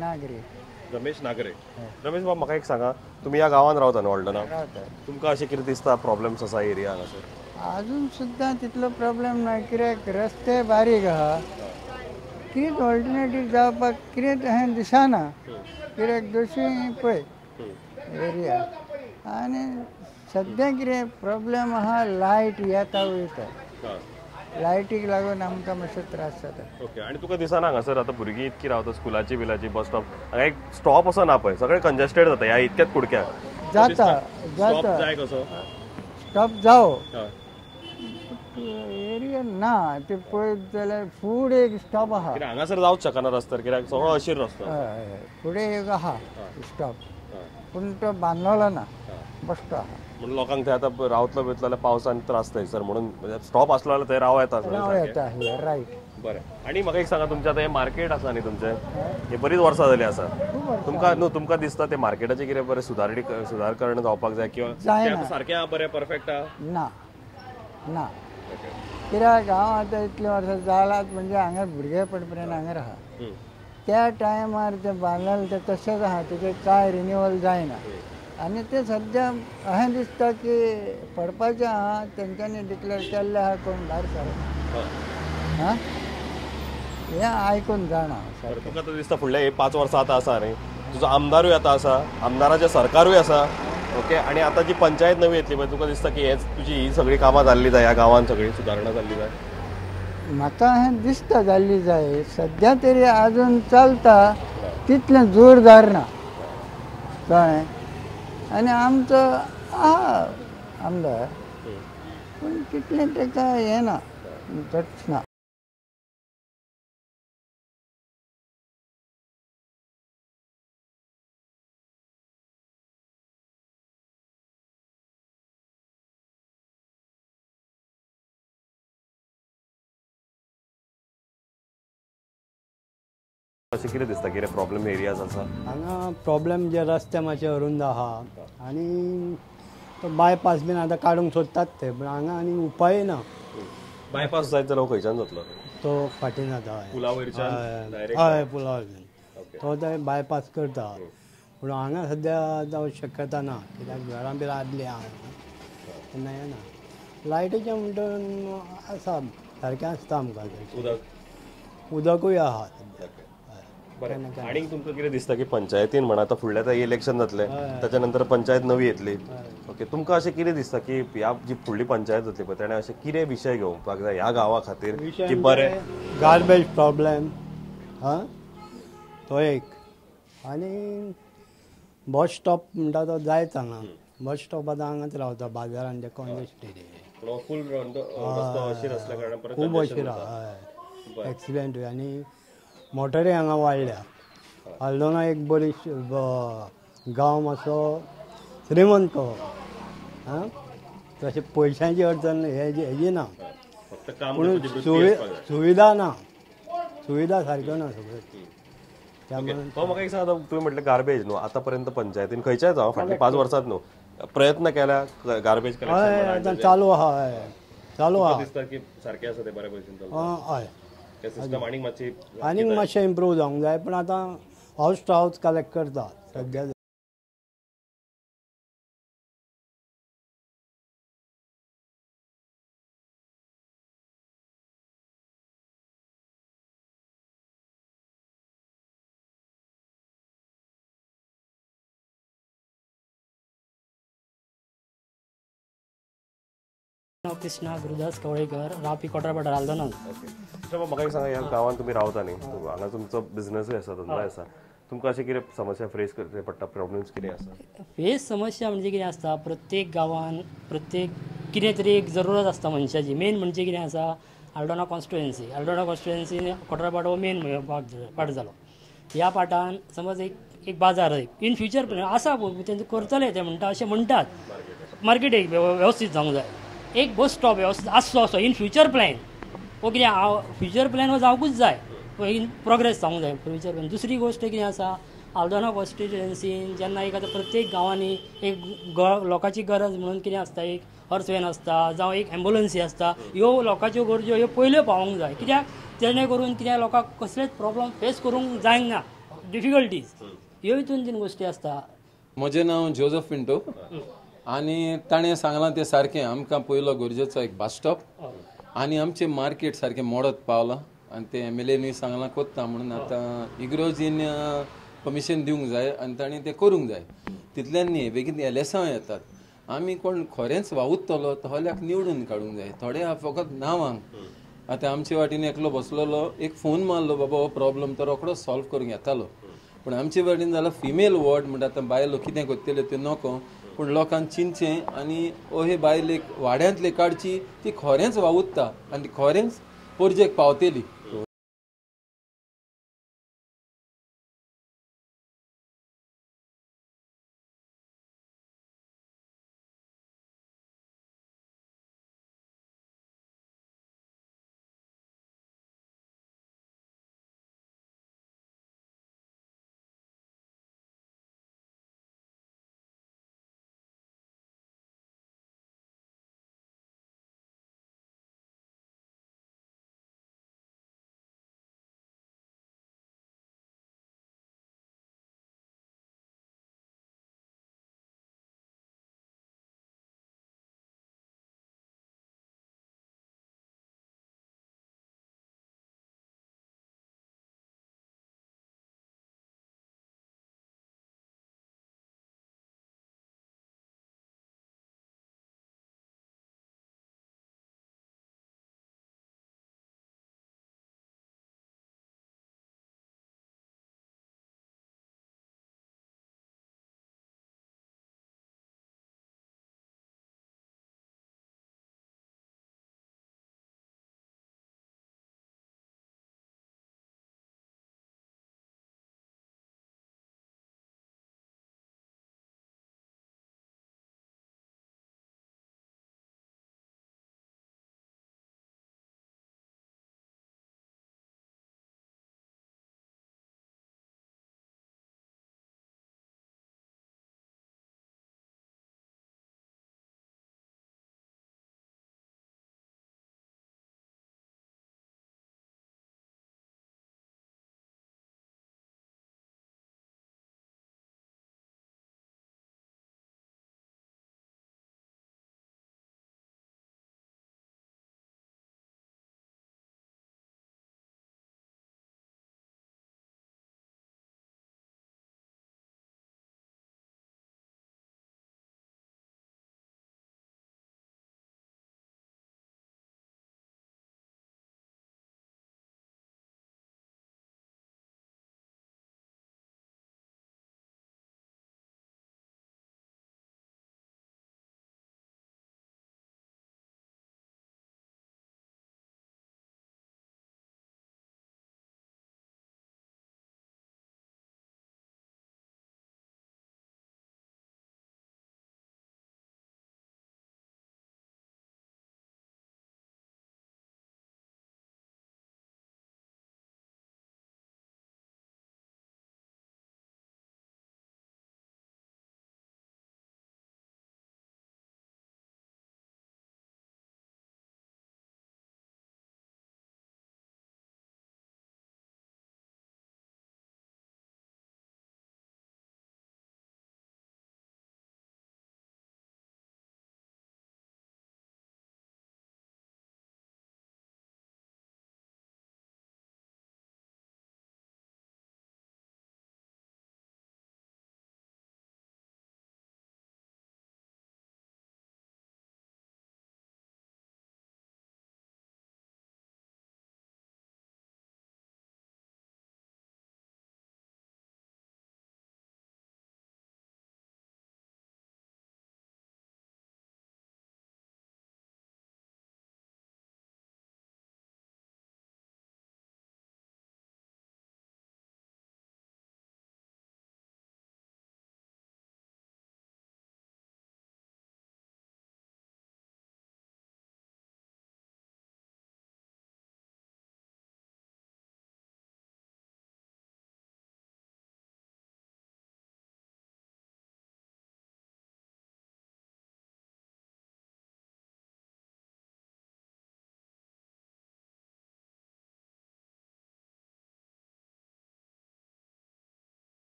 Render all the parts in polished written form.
नागरे. रमेश नागरे. रमेश बाबा म्हाका एक सांगा, तुम्ही या गावात रावता न्हू ऑल्डना? तुमकां अशें कितें दिसता प्रॉब्लेम्स आसा एरिया हांगासर? अजून सुद्दां तितलो प्रॉब्लेम ना, कित्याक रस्ते बारीक आहा. कितें ऑल्टरनेटीव जावपाक कितें अशें दिसना, कित्याक जशी पळय एरिया. आनी सद्या कितें प्रॉब्लेम आहा, लायट येता वयता. लायटीक लागून आमकां मातसो त्रास जाता. ओके. आनी तुका दिसना हांगासर आतां भुरगीं इतकी रावता स्कुलाची बिलाची बस स्टॉप, हांगा एक स्टॉप असो ना पळय, सगळें कंजेस्टेड जाता ह्या इतक्याच कुडक्याक जाता स्टॉप जाय कसो? स्टॉप जावो, एरिया ना ते पळयत जाल्यार फूड एक स्टॉप आहा. हांगासर जावंच शकना रस्त्यार, कित्याक सगळो अशीर रस्तो. फुडें एक आहा स्टॉप, पूण तो बांदलोलो ना, बश्टो आहा. म्हणून लोकांक थंय आतां रावतलो बितलो जाल्यार पावसान त्रास थंयसर, म्हणून स्टॉप आसलो जाल्यार थंय राव येता. रायट. बरें. आनी म्हाका एक सांगा, तुमचें आतां हें मार्केट आसा न्ही तुमचें, हें बरीच वर्सां जालीं आसा. तुमकां दिसता ते मार्केटाचें कितें बरें सुदारीकरण जावपाक जाय, किंवा सारकें आहा, बरें परफेक्ट आहा? ना ना, कित्याक हांव आतां इतलीं वर्सां जालात म्हणजे हांगा भुरगेपणपर्यंत हांगा आहा. त्या टायमार ते बांदलेलें ते तशेंच आहा, तेजें कांय रिन्यूवल जायना. आनी ते सद्या अशें दिसता की पडपाचें आहा, तेंच्यांनी डिक्लेअर केल्लें आहा, कोण भायर सरना. हां, हें आयकून जाणा. तुका आतां दिसता फुडले 5 वर्सां आतां आसा न्ही, तुजो आमदारूय आतां आसा, आमदाराचें सरकारूय आसा. ओके. आनी आतां जी पंचायत नवी येतली पळय, तुका दिसता की हेच तुजी ही सगळी कामां जाल्ली जाय, ह्या गांवांत सगळी सुदारणा जाल्ली जाय? म्हाका अशें दिसता जाल्ली जाय. सद्या तरी आजून चलता, तितलें जोरदार ना कळ्ळें. आनी आमचो आहा आमदार, पूण तितलें ताका हें ना, गट्स ना. अशें कितें दिसता, कितें प्रॉब्लेम एरियाज आसा हांगा? प्रॉब्लेम जे रस्ते मातशे अरुंद आहा, आनी तो बायपास बीन आतां काडूंक सोदतात ते, पूण हांगा आनी उपाय ना. बायपास जायत जाल्यार खंयच्यान जातलो? तो फाटीं जाता. पुला वयरच्यान? हय, पुला वयल्यान तो थंय बायपास करता. पूण हांगा सद्या जावंक शक्यता ना, कित्याक घरां बी आदली आहा तेन्ना येना. लायटीचें म्हणटा आसा, सारकें आसता आमकां. उदकूय आहा. आनी तुमकां कितें दिसता की पंचायतीन म्हणा, आतां फुडलें आतां इलेक्शन जातलें, ताच्या नंतर पंचायत नवी येतली. ओके. तुमकां अशें कितें दिसता की ह्या जी फुडली पंचायत जातली पळय, ताणें अशें कितें विशय घेवपाक जाय ह्या गांवा खातीर की बरें? गार्बेज प्रॉब्लेम, हां, तो एक. आनी बस स्टॉप म्हणटा तो जायच हांगा. बस स्टॉप आतां हांगाच रावता बाजारान, ते कॉन्जेस्टेड खूब अशीर आहा. हय, एक्सिडेंट. आनी मोटरी हांगा वाडल्या. आल्दोना एक बरी गांव मातसो श्रीमंत कहो, हां, तशें पयशांची अडचण हेजी ना, पूण सुविधा ना, सुविधा सारक्यो ना सगळ्यो. म्हाका एक सांगा, तुवें म्हटलें गार्बेज न्हू, आतां पर्यंत पंचायतीन खंयच्याय जावं फाटलीं 5 वर्सांत न्हू प्रयत्न केल्या गार्बेज कलेक्शन? चालू आहा. हय, चालू आहा. दिसता की सारकें आसा ते बऱ्या भशेन चलता? हय. सिस्टम आनीक मातशें इम्प्रूव जावंक जाय, पूण आतां हावस टू हावस कलेक्ट करता सद्या. कृष्णा गुरुदास कवळेकर, रावपी कोटरापाडा आल्दोना. म्हाका एक सांगा, ह्या गांवांत तुमी रावता न्ही, हांगा तुमचो बिझनसूय आसा, धंदोय आसा, तुमकां अशें कितें समस्या फेस करचे पडटा, प्रॉब्लेम्स कितें आसा? फेस समस्या म्हणजे कितें आसता, प्रत्येक गांवांत प्रत्येक कितें तरी एक जरूरत आसता मनशाची. मेन म्हणजे कितें आसा, आल्दोना कॉन्स्टिट्युएन्सी कोटरापाडा हो मेन पार्ट जालो. ह्या पार्टान समज एक बाजार इन फ्युचर आसा, तेंचे करतले ते म्हणटा, अशें म्हणटात. मार्केट एक वेवस्थीत जावंक जाय, एक बस स्टॉप वेवस्थीत आसचो असो इन फ्युचर प्लॅन. हो कितें फ्युचर प्लॅन हो जावंकूच जाय, इन प्रोग्रेस जावंक जाय फ्युचर प्लॅन. दुसरी गोश्ट कितें आसा, आल्दोना कॉन्स्टिट्युएन्सीन जेन्ना एक आतां प्रत्येक गांवांनी एक लोकांची गरज म्हणून कितें आसता, एक हॉर्स वॅन आसता, जावं एक एम्ब्युलन्सी आसता. ह्यो लोकांच्यो गरजो ह्यो पयल्यो पावोंक जाय, कित्याक जेणे करून कित्याक लोकांक कसलेच प्रॉब्लम फेस करूंक जायना डिफिकल्टीज ह्यो हितून तीन गोष्टी आसता. म्हजें नांव जोझफ पिंटो आनी ताणें सांगलां तें सारकें. आमकां पयलो गरजेचो एक बस स्टॉप आनी आमचें मार्केट सारकें मोडत पावलां आनी तें एमएलएनूय सांगलां कोत्ता म्हणून. आतां इग्रोजीन कमिशन दिवंक जाय आनी ताणें तें करूंक जाय. तितल्यान न्ही, बेगीन एलेसां येतात. आमी कोण खरेंच वावुरतलो तोल्याक निवडून काडूंक जाय. थोडे आहा फकत नांवांक. आतां आमचे वाटेन एकलो बसलेलो, एक फोन मारलो, बाबा हो प्रॉब्लम तो रोखडो सॉल्व करूंक येतालो. पूण आमचे वाटेन जाल्यार फिमेल वॉर्ड म्हणटा आतां बायलो कितें करतल्यो त्यो नोको, पूण लोकांक चिंतचें आनी हे बायलेक वाड्यांतले काडची. ती खरेंच वावुरता आनी ती खरेंच पोरजेक पावतली.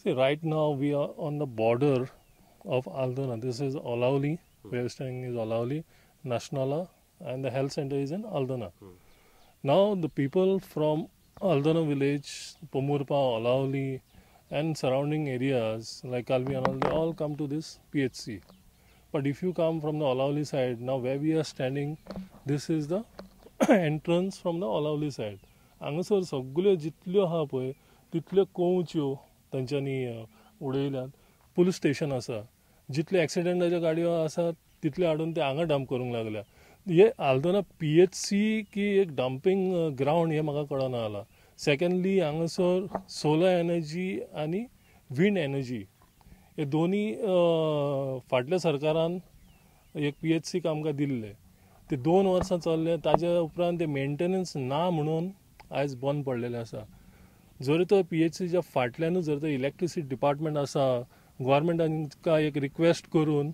See, right now we are on the border of Aldona. This is Olauli. We are staying is Olauli, Nashnala, and the health center is in Aldona. Now the people from Aldona village, Pomurpa, Olauli, and surrounding areas like Kalvi and all, they all come to this PHC. But if you come from the Olauli side, now where we are standing, this is the entrance from the Olauli side. हांगासर सगळ्यो जितल्यो आहा पळय तितल्यो कोंवच्यो तांच्यांनी उडयल्यात. Police station आसा, जितल्यो एक्सिडेंटाच्यो गाडयो आसात तितल्यो हाडून ते हांगा डंप करूंक लागल्या. हे आल्दोना PHC की एक डंपिंग ग्राउंड हे म्हाका कळना आला. सेकंडली हांगासर सोलर एनर्जी आनी विंड एनर्जी हे दोनी फाटल्या सरकारान एक PHC आमकां दिल्ले. ते 2 वर्सां चल्ले, ताज्या उपरांत ते मेंटेनन्स ना म्हणून आयज बंद पडलेले आसा. जर तर PHCच्या फाटल्यानूच जर तर इलेक्ट्रिसिटी डिपार्टमेंट आसा, गव्हर्मेंटांका एक रिक्वेस्ट करून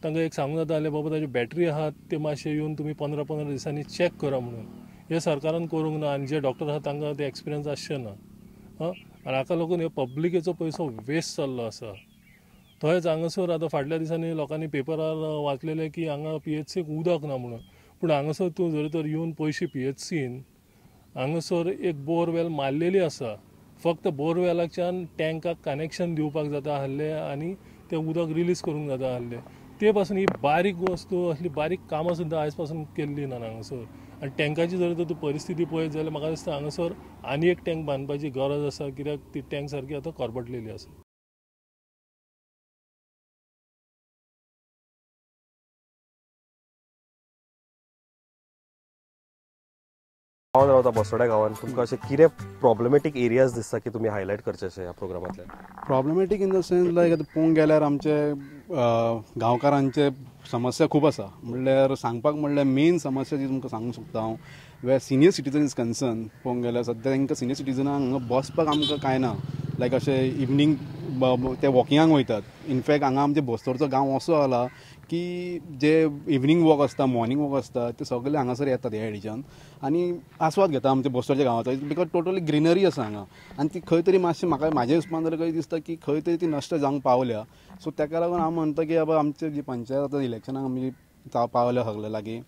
तांकां एक सांगूंक जाता जाल्यार बाबा ताज्यो बॅटरी आहात ते मातशे येवन तुमी 15-15 दिसांनी चॅक करा म्हणून. हे सरकारान करूंक ना आनी जे डॉक्टर आहात तांकां ते एक्सपिरियन्स आसचे ना. आनी हाका लागून हे पब्लिकेचो पयसो वेस्ट जाल्लो आसा. थंयच हांगासर आतां फाटल्या दिसांनी लोकांनी पेपरार वाचलेले की हांगा PHCक उदक ना म्हणून. पूण हांगासर तूं जर तर येवन पयशे PHCन हांगासर एक बोरवेल मारलेली आसा. फक्त बोरवेलाच्यान टँकाक कनेक्शन दिवपाक जाता आहले आनी ते उदक रिलीज करूंक जाता आहले. ते पासून ही बारीक वस्तू असली बारीक कामां सुद्दां आयज पासून केल्ली ना हांगासर. आनी टँकाची जर तर तूं परिस्थिती पळयत जाल्यार म्हाका दिसता हांगासर आनी एक टँक बांदपाची गरज आसा, कित्याक ती टँक सारकी आतां करबटलेली आसा. गांवांत रावता बसोड्या गांवांत तुमकां अशे कितें प्रॉब्लेमॅटीक एरियाज दिसता की तुमी हायलायट करचे अशे ह्या प्रोग्रामांतल्यान? प्रॉब्लेमॅटीक इन द सेन्स लायक आतां पळोवंक गेल्यार आमचे गांवकारांचे समस्या खूब आसा. म्हणल्यार सांगपाक म्हणल्यार मेन समस्या जी तुमकां सांगूंक सोदता हांव, वे सिनियर सिटीजन इज कन्सर्न. पळोवंक गेल्यार सद्या तांकां सिनियर सिटीजनांक हांगा बसपाक आमकां कांय ना. लायक अशें इवनिंग ते वॉकिंगाक वयतात. इनफॅक्ट हांगा आमचे बस्तोरचो गांव असो आला की जे इवनिंग वॉक आसता, मॉर्निंग वॉक आसता, ते सगळे हांगासर येतात ह्या एडिच्यान आनी आस्वाद घेता आमच्या बस्तोरच्या गांवाचो. बिकॉज टोटली ग्रिनरी आसा हांगा आनी ती खंय तरी मातशें म्हाका म्हाज्या हिसपान जाल्यार खंय दिसता की खंय तरी ती नश्ट जावंक पावल्या. सो ताका लागून हांव म्हणटा की बाबा आमचे जी पंचायत आतां इलेक्शनाक आमी पावल्या सगळे लागीं,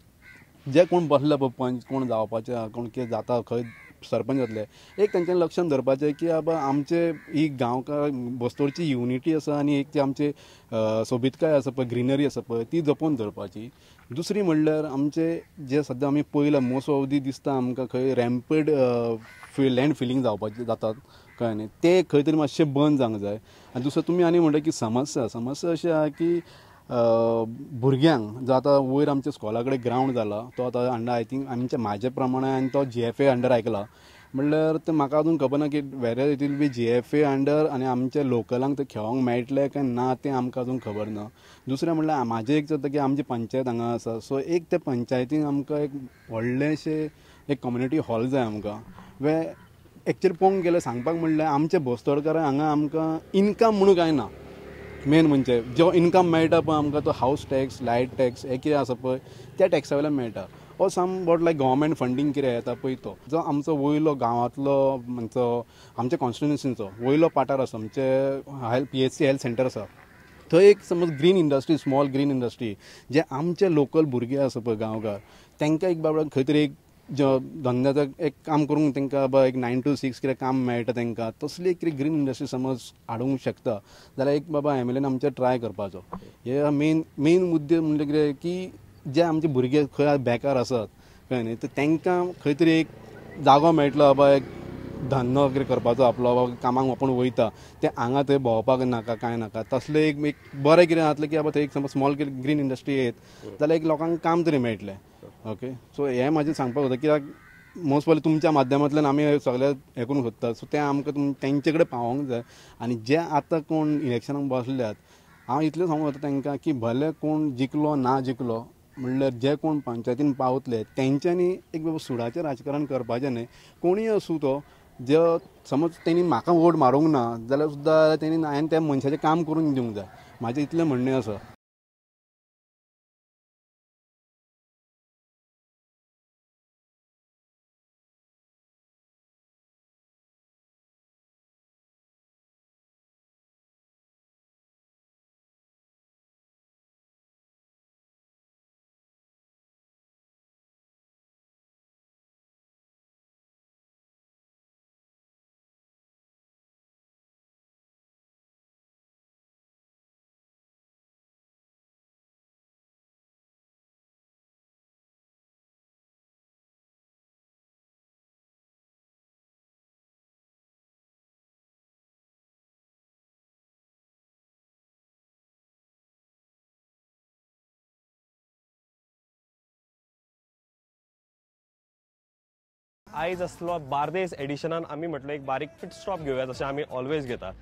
जे कोण बसले पळय पंच, कोण जावपाचे, कोण कितें जाता, खंय सरपंच जातले, एक तेंच्यांनी लक्षांत धरपाचें की बाबा आमचे ही गांवकार बस्तोरची युनिटी आसा आनी एक ती आमची सोबीतकाय आसा पळय, ग्रिनरी आसा पळय, ती जपून धरपाची. दुसरी म्हणल्यार आमचे जे सद्या आमी पळयला मोस्ट ऑफ दी दिसता आमकां खंय रॅम्पड लँड फिलींग जावपाचे जातात कळ्ळें न्ही, ते खंय तरी मातशें बंद जावंक जाय. आनी दुसरें तुमी आनी म्हणटा की समस्या अशी आहा की भुरग्यांक जो आतां वयर आमच्या स्कॉला कडेन ग्रावंड जाला तो आतां अंडर आय थिंक आमच्या म्हाजे प्रमाणे हांवें तो GFA अंडर आयकला. म्हणल्यार ते म्हाका अजून खबर ना की where it will be GFA under आनी आमच्या लोकलांक ते खेळोंक मेळटले काय ना तें आमकां अजून खबर ना. दुसरें म्हणल्यार म्हाजें एक जाता की आमची पंचायत हांगा आसा, सो एक ते पंचायतीन आमकां एक व्हडलेशें एक कम्युनिटी हॉल जाय आमकां. वे एक्चुअली पळोवंक गेल्यार सांगपाक म्हणल्यार आमचे बस्तोडकारांक हांगा आमकां इनकम म्हणून कांय ना. मेन म्हणजे जो इनकम मेळटा पळय आमकां तो हावस टॅक्स, लायट टॅक्स, हे कितें आसा पळय त्या टॅक्सा वयल्यान मेळटा. ओ somewhat like government funding कितें येता पळय तो जो आमचो वयलो गांवांतलो म्हणचो आमच्या कॉन्स्टिट्युन्सीचो वयलो पाठार आसा, आमचे PHC हेल्थ सेंटर आसा, थंय एक समज green industry, small green industry, जे आमचे लोकल भुरगे आसा पळय गांवकार, तांकां एक बाबा खंय तरी एक धंद्याचो एक काम करूंक तांकां बाबा एक 9 to 6 कितें काम मेळटा तांकां, तसली एक कितें ग्रीन इंडस्ट्री समज हाडूंक शकता जाल्यार एक बाबा MLAन आमचे ट्राय करपाचो. हे मेन मुद्दे म्हणजे कितें की जे आमचे भुरगे खंय बेकार आसात कळ्ळें न्ही, तर तांकां खंय तरी एक जागो मेळटलो बाबा एक धंदो कितें करपाचो आपलो, बाबा कामाक आपूण वयता ते हांगा थंय भोंवपाक नाका कांय नाका, तसलें एक बरें कितें जातलें की बाबा थंय एक समज स्मॉल ग्रीन इंडस्ट्री येत जाल्यार एक लोकांक काम तरी मेळटलें. ओके, सो हें म्हाजें सांगपाक होता कित्याक मोस्ट ऑफ तुमच्या माध्यमांतल्यान आमी सगळे हें करूंक सोदतात, सो तें आमकां तेंचे कडेन पावोंक जाय. आनी जे आतां कोण इलेक्शनाक बसल्यात हांव इतलें सांगूंक सोदता तांकां की भले कोण जिखलो ना जिखलो म्हणल्यार जे कोण पंचायतीन पावतले तेंच्यांनी एक बाबा सुडाचें राजकारण करपाचें न्हय. कोणीय आसूं तो, जो समज तेणी म्हाका वोट मारूंक ना जाल्यार सुद्दां तेणी हांवें त्या मनशाचें काम करून दिवंक जाय, म्हाजें इतलें म्हणणें आसा. आयज आसलो बार्देस एडिशनान आमी म्हटलं एक बारीक फिट स्टॉप घेवया जशें आमी ऑलवेज घेता.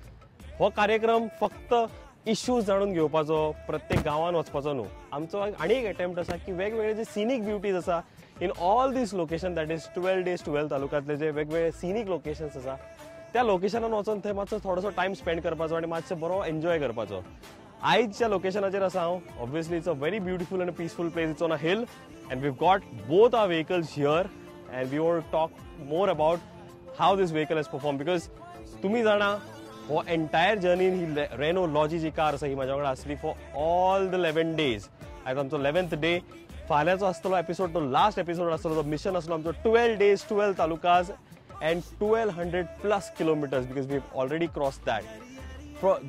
हो कार्यक्रम फक्त इश्यूज जाणून घेवपाचो, प्रत्येक गांवांत वचपाचो न्हू. आमचो आनी एक अटेम्प्ट आसा की वेगवेगळे जे सिनीक ब्युटीज आसा in all these location, that is 12 days 12 तालुक्यांतले जे वेगवेगळे सिनीक लोकेशन्स आसा त्या लोकेशनान वचून थंय मातसो थोडोसो टायम स्पेंड करपाचो आनी मातशें बरो एन्जॉय करपाचो. आयजच्या लोकेशनाचेर आसा हांव. Obviously it's a very beautiful and peaceful place. It's on a hill and we've got both our vehicles here and we want to talk more about how this vehicle has perform. Because तुम्ही जाणा हो entire जर्नीन ही Renault Lodgy जी car आसा ही म्हाज्या वांगडा आसली फॉर ऑल द 11 days. आयज आमचो 11th डे. फाल्यांचो आसतलो एपिसोड, तो लास्ट एपिसोड आसतलो, तो मिशन आसलो आमचो 12 days 12 talukas and 1200+ kilometers because we've already crossed that.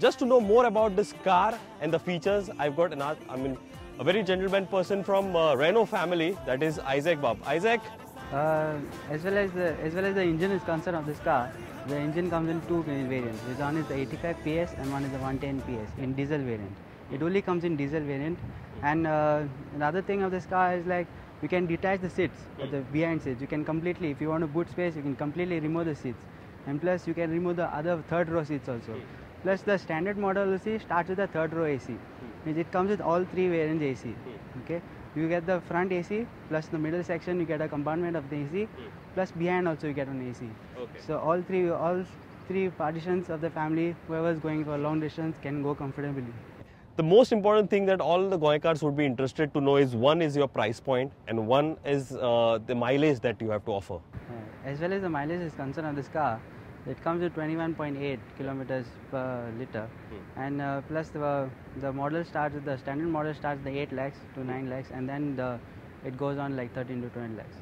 Just to know more about this car and the features, I've got a very gentleman person from Renault family, that is Isaac Bab. Isaac, as well as the engine is concerned of this car, the engine comes in two variants. One is the 85 PS and one is the 110 PS in diesel variant. It only comes in diesel variant. And another thing of this car is like you can detach the seats, the behind seats. You can completely, if you want a boot space, you can completely remove the seats. And plus you can remove the other third row seats also. Plus the standard model you see starts with the third row AC. It comes with all three variants AC. Okay, you get the front AC, plus the middle section you get a compartment of the AC, plus behind also you get an AC. So all three partitions of the family, whoever is going for long distance can go comfortably. the most important thing that all the Goiakars would be interested to know is, one is your price point and one is the mileage that you have to offer. As well as the mileage is concerned on this car, it comes with 21.8 kilometers per liter, and plus the model starts with the standard model starts the 8 lakhs to 9 lakhs, and then it goes on like 13 to 20 lakhs.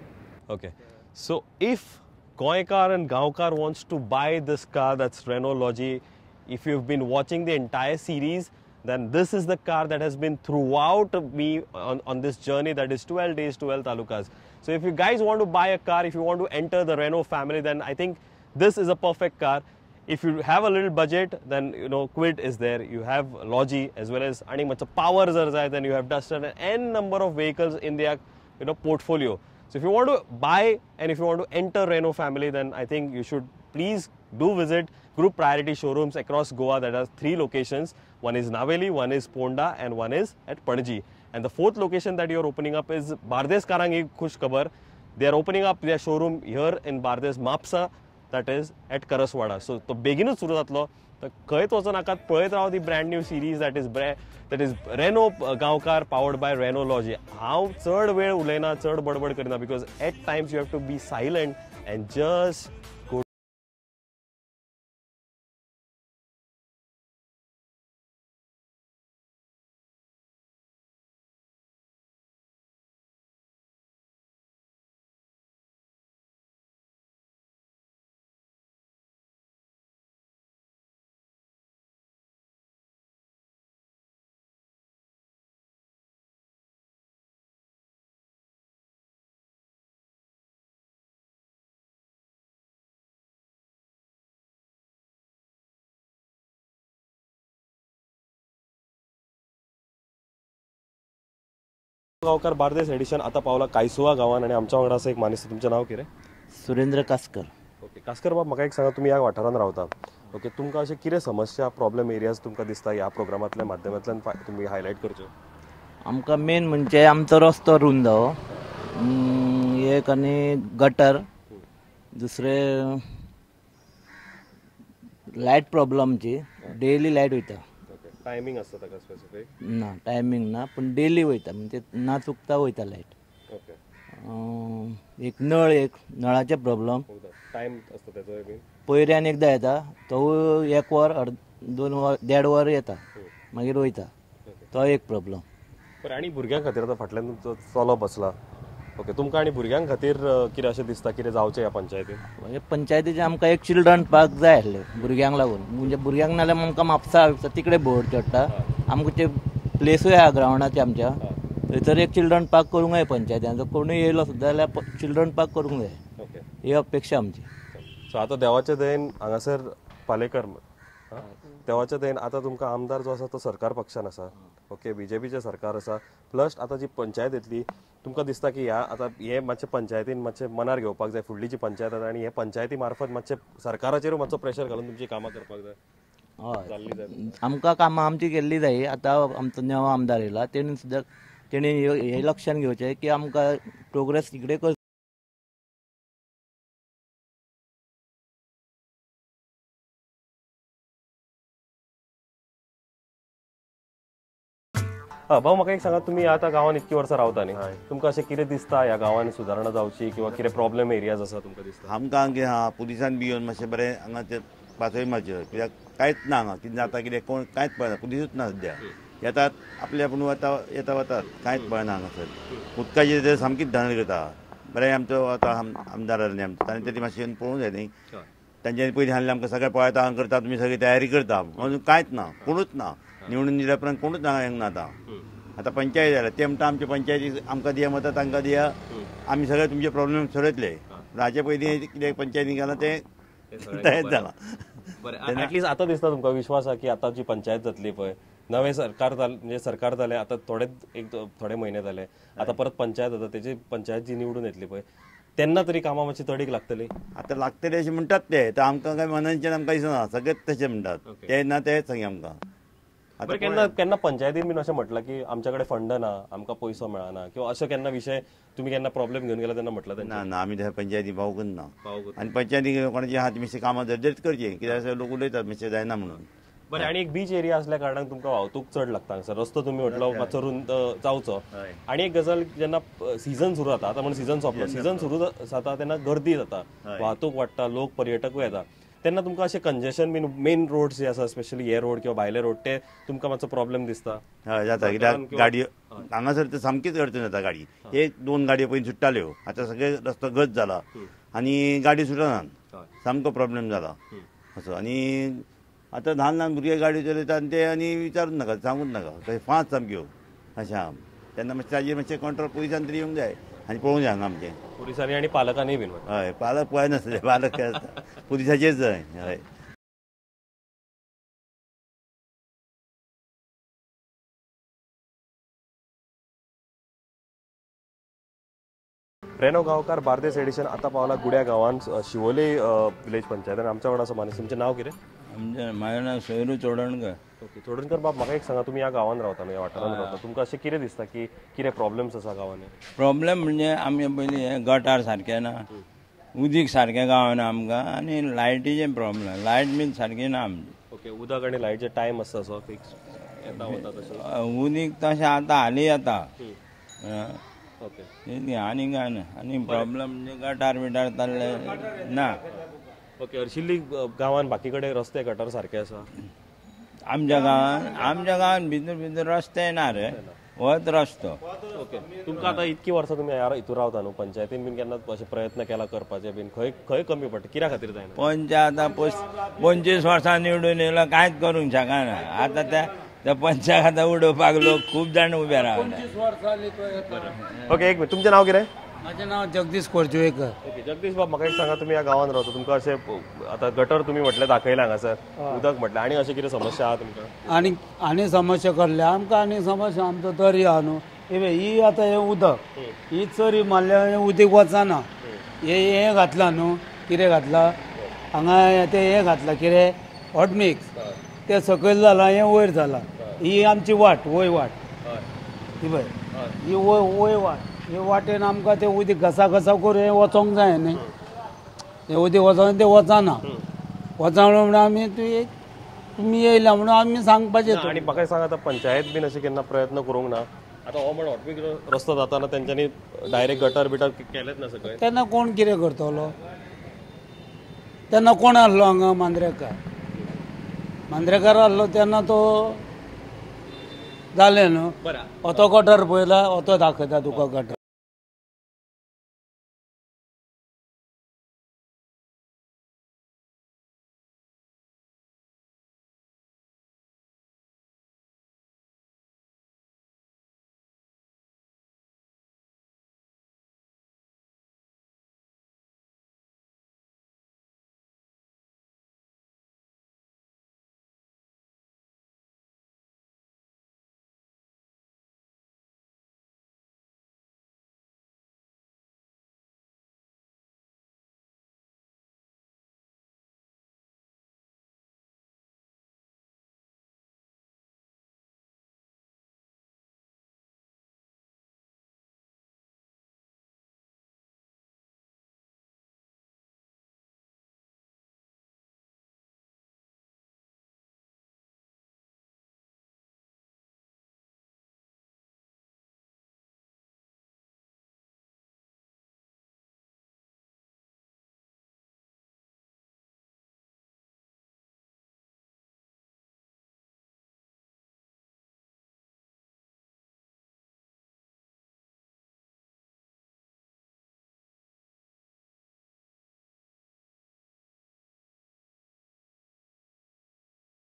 Okay, so if Goiakar and Gaonkar wants to buy this car, that's Renault Logi, if you've been watching the entire series, then this is the car that has been throughout me on this journey, that is 12 days 12 talukas. So if you guys want to buy a car, if you want to enter the Renault family, then I think this is a perfect car. If you have a little budget, then Kwid is there, you have Logi, as well as ani much power then you have Duster and n number of vehicles in their portfolio. So if you want to buy and if you want to enter Renault family, then I think you should please do visit Group Priority showrooms across Goa. That are 3 locations. One is Naveli, one is Ponda, and one is at Panaji. And the 4th location that you are opening up is Bardes Karangi Khush Khabar. They are opening up their showroom here in Bardes Mapsa, that is at Karaswada. So to beginning सुरू जातलो तर खंयच वचून नाकात, पळयत राव the brand new series that is Renault Gaonkar powered by Renault Logi. हांव चड वेळ उलयना, चड बडबड Kareena, because at times you have to be silent and just go. गावकार बार्देस एडिशन आता पावला कायसुवा गावान आणि आमच्या वांगडा असं एक माणूस. तुमचं नाव कितें? सुरेंद्र कासकर. ओके, कासकर बाब, म्हाका एक सांगा, तुम्ही ह्या वाठारान रावता. ओके, तुमकां अशें कितें समस्या, प्रॉब्लेम एरियाज तुमकां दिसता ह्या प्रोग्रामांतल्या माध्यमांतल्यान तुम्ही हायलायट करच्यो? आमकां मेन म्हणजे आमचो रस्तो रुंद, एक आनी गटर, दुसरे लायट प्रॉब्लमची. डेली लायट वयता. टायमिंग आसता ताका स्पेसिफीक? ना, टायमिंग ना, पण डेली वयता, म्हणजे ना चुकता वयता लायट. ओके. एक नळाचे प्रॉब्लम. टायम आसता त्याचो बी? पयऱ्यान एकदां येता, तो 1 वर 2 वर 1.5 वर येता, मागीर वयता. तो एक प्रॉब्लम. बरें, आनी भुरग्यां खातीर आतां फाटल्यान तुमचो चलो बसला. ओके, तुमकां आनी भुरग्यां खातीर कितें अशें दिसता, कितें जावचें ह्या पंचायतीन? म्हणजे पंचायतीचे आमकां एक चिल्ड्रन पार्क जाय आसलें भुरग्यांक लागून. म्हणजे भुरग्यांक नाल्यार आमकां म्हापसा तिकडे बोर्ड चडटा. आमकां ते प्लेसूय आहा ग्रावंडाचे आमच्या, थंयसर एक चिल्ड्रन पार्क करूंक जाय पंचायतीन. जर कोणूय येयलो सुद्दां जाल्यार चिल्ड्रन पार्क करूंक जाय, ही अपेक्षा आमची. सो आतां देवाच्या दयेन हांगासर पालेकर तेव्हाच्या तेन आता तुमकां आमदार जो आसा तो सरकार पक्षान आसा, ओके, बीजेपीचे सरकार आसा, प्लस आता जी पंचायत येतली तुमकां दिसता की ह्या आता हे मातशे पंचायतीन मातशे मनार घेवपाक जाय, फुडली जी पंचायत आसा आनी हे पंचायती मार्फत मातशे सरकाराचेरूय मातसो प्रेशर घालून तुमची कामां करपाक जाय. हय, आमकां कामां आमची केल्ली जाय. आतां आमचो नवो आमदार येयला तेणी सुद्दां तेणी हे लक्षान घेवचें की आमकां प्रोग्रेस तिकडे कर. भाऊ म्हाका एक सांगा, तुम्ही आता गांवांत इतकी वर्सां रावता न्ही, तुमकां अशें कितें दिसता ह्या गांवांनी सुदारणा जावची किंवा कितें प्रॉब्लेम एरियाज आसा तुमकां दिसता? आमकां हांगा हा पुलिसान बी येवन मातशें बरें हांगा ते पातळी मारचे, कित्याक कांयच ना हांगा कितें जाता कितें कोण कांयच पळयना, पुलीसूच ना सद्या. येतात आपले आपूण येता वतात, कांयच पळयना हांगासर. उदकाची ते सामकीच धांदल करता. बरें आमचो आतां आमदार जाल्ले आमचो ताणें तरी मातशें येवन पळोवंक जाय न्ही. तांच्यांनी पयलीं हाडलें आमकां सगळें पळयता हांगा करता, तुमी सगळी तयारी करता, अजून कांयच ना, कोणूच ना. निवडून दिल्या उपरांत कोणूच हांगा येवंक ना आतां. आतां पंचायत जाल्या ते म्हणटा आमचे पंचायती आमकां दिया मतां तांकां दिया, आमी सगळे तुमचे प्रॉब्लेम सोडयतले. हाचे पयलीं कितें पंचायतीन गेलां ते तयार जालां. ऍटलिस्ट आता दिसता तुमकां विश्वास आसा की आता जी पंचायत जातली पळय, नवें सरकार म्हणजे सरकार जालें आता थोडे म्हयने जाले, आता परत पंचायत जाता, तेची पंचायत जी निवडून येतली पळय तेन्ना तरी कामां मातशी तडीक लागतली. आतां लागतले अशें म्हणटात ते, तर आमकां काय मनांच्यान आमकां दिसना, सगळेच तशें म्हणटात. ते ना तेच सांगे आमकां. केन्ना पंचायतीन बीन अशें म्हटलां की आमच्या कडेन फंड ना, आमकां पयसो मेळना, किंवा अशें केन्ना विशय तुम्ही केन्ना प्रॉब्लेम घेवन गेला तेन्ना म्हटलं? ना ना, आमी त्या पंचायती पावूंक ना. आनी पंचायती कोणाची आहा ती मातशी कामां जरजरीत करची, कित्याक लोक उलयतात मातशें जायना म्हणून. बरें, आणि एक बीच एरिया असल्या कारणान तुमकां वाहतूक चड लागता हांगासर, रस्तो तुमी म्हटलो मातसो रुंद जावचो. आणि एक गजाल, जेन्ना सीझन सुरू जाता, आता म्हणून सीझन सोंपलो, सीझन सुरू जाता तेन्ना गर्दी जाता, वाहतूक वाडटा, लोक पर्यटकूय येता, तेन्ना तुमकां अशें कंजेशन बीन मेन रोड जे आसा, स्पेशली हे रोड किंवा भायले रोड, ते तुमकां मातसो प्रॉब्लेम दिसता? हय जाता, कित्याक गाडयो हांगासर तर सामकीच अडचण जाता. गाडी 1-2 गाडयो पयलीं सुट्टाल्यो, आतां सगळे रस्तो गच जाला आनी गाडी सुटनात, सामको प्रॉब्लेम जाला असो. आनी आतां ल्हान भुरगे गाडयो चलयतात आनी ते आनी विचारूच नाका, सांगूच नाका, थंय फास्ट सामक्यो अशें आहा. तेन्ना मातशें ताजेर मातशें कंट्रोल पुलिसान तरी येवंक जाय आनी पळोवंक जाय हांगा आमचें. पुलिसांनी आनी पालकांनी बीन? हय, पालक पळयनासले, पालक काय आसता, पुलिसाचेच जाय. हय. रेनो गांवकार बार्देस एडिशन आता पावला गुड्या गांवांत, शिवोले विलेज पंचायत. आमच्या वांगडा आसा माणूस. तुमचें नांव कितें? म्हाजें नांव सैरू चोडणकर. ओके, चोडणकर बाब, म्हाका एक सांगा, तुमी ह्या गांवांत रावता न्हू, ह्या वाठारांत रावता, तुमकां अशें कितें दिसता की कितें प्रॉब्लेम्स आसा गांवांनी? प्रॉब्लेम म्हणजे आमी पयलीं हे गटार सारके ना, उदीक सारकें गावना आमकां, आनी लायटीचें प्रॉब्लेम, लायट बीन सारकी ना आमची. ओके, उदक आनी लायटचे टायम आसता सो फिक्स येता वता तशें? उदीक तशें आतां हालीं येता. ओके, आनी काय ना. आनी प्रॉब्लेम म्हणजे गटार बिटार ताल्ले ना. ओके, हरशिल्ली गांवांत बाकी कडेन रस्ते गटार सारके आसा? आमच्या गांवांत भितर रस्ते ना रे, होच रस्तो. ओके, तुमकां आतां इतकी वर्सां तुमी हितून रावता न्हू, पंचायतीन बीन केन्ना अशें प्रयत्न केला करपाचे बीन? खंय कमी पडटा, कित्या खातीर जायना? पंचायत आतां 25 वर्सां निवडून येयलो, कांयच करूंक शकना. आतां त्या पंचायत आतां उडोवपाक लोक खूब जाण उबे रावले. ओके, एक मिनिट, तुमचें नांव कितें? माझे नाव जगदीश कोरजुवेकर. ओके, जगदीश बाब, म्हाका एक सांगा, तुमी ह्या गांवांत रावता, तुमकां अशें आतां गटर तुमी म्हटलें दाखयला हांगासर, उदक म्हटलें, आनी अशें कितें समस्या आहा तुमकां? आनी समस्या कडल्या आमकां, आनी समस्या आमचो तरी आहा न्हू. ही आतां हे उदक, ही चरी मारल्या हें उदीक वचना. हे घातला न्हू, कितें घातला हांगा, ते हे घातला कितें हॉट मिक्स, ते सकयल जालां, हें वयर जालां. ही आमची वाट, वय वाट, ही पळय, ही वय वाट, हे वाटेन आमकां ते उदीक घसा करून हें वचोंक जाय न्ही. हें उदीक वचोन ते वचना, म्हणून आमी तुमी येयला म्हणून आमी सांगपाचें. आनी म्हाका सांगा, आतां पंचायत बीन अशें केन्ना प्रयत्न करूंक ना? आतां हो म्हणून हॉटपीक रस्तो जाताना तेंच्यांनी डायरेक्ट गटर बिटर केलेच ना सगळें? तेन्ना कोण कितें करतलो? तेन्ना कोण आसलो हांगा? मांद्रेकार आसलो तेन्ना तो जालें न्हू. तो गटर पळयला, तो दाखयता तुका गटर.